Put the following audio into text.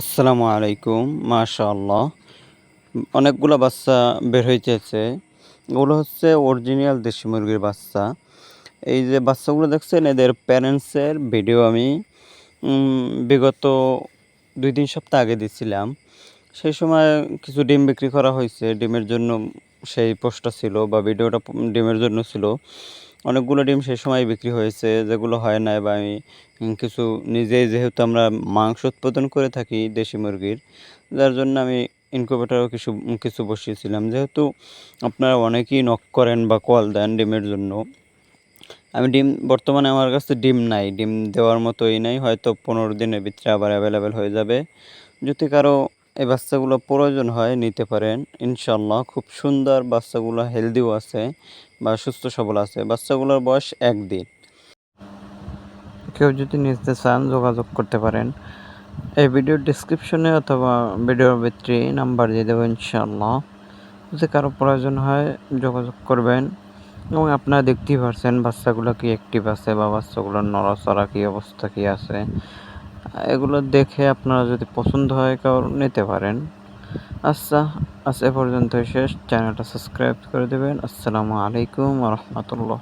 আসসালামু আলাইকুম। মাশাআল্লাহ। অনেকগুলা বাচ্চা বের হইতেছে। ওগুলো হচ্ছে অরিজিনাল দেশি মুরগির বাচ্চা। এই যে বাচ্চাগুলো দেখছেন এদের প্যারেন্টসের ভিডিও আমি বিগত ২-৩ সপ্তাহ আগে দিছিলাম। সেই সময় কিছু ডিম বিক্রি করা হইছে। ডিমের জন্য সেই পোস্টটা ছিল বা ভিডিওটা ডিমের জন্য ছিল। অনেকগুলো ডিম সেই সময় বিক্রি হয়েছে, যেগুলো হয় নাই বা আমি কিছু নিজেই যেহেতু আমরা মাংস উৎপাদন করে থাকি দেশি মুরগির, যার জন্য আমি ইনকিউবেটরও কিছু বসিয়েছিলাম। যেহেতু আপনারা অনেকেই নক করেন বা কল দেন ডিমের জন্য। আমি বর্তমানে আমার কাছে ডিম নাই। ডিম দেওয়ার মতোই নাই। হয়তো ১৫ দিনের ভিতরে আবার এভেইলেবল হয়ে যাবে। যদি কারো এই বাচ্চাগুলো প্রয়োজন হয় নিতে পারেন। ইনশাআল্লাহ খুব সুন্দর বাচ্চাগুলো, হেলদিও আছে বা সুস্থ সবল আছে। বাচ্চাগুলোর বয়স ১ দিন। কেউ যদি নিতে চান যোগাযোগ করতে পারেন। এই ভিডিওর ডেসক্রিপশনে অথবা ভিডিওর ভিতরে নাম্বার দিয়ে দেবো ইনশাআল্লাহ। যদি কারো প্রয়োজন হয় যোগাযোগ করবেন। এবং আপনারা দেখতেই পারছেন বাচ্চাগুলো কি অ্যাক্টিভ আছে বা বাচ্চাগুলোর নড়াচড়া কি অবস্থা কি আছে। এগুলো দেখে আপনারা যদি পছন্দ হয় কেউ নিতে পারেন। আচ্ছা, আজ এ পর্যন্তই শেষ। চ্যানেলটা সাবস্ক্রাইব করে দেবেন। আসসালামু আলাইকুম ওয়া রাহমাতুল্লাহ।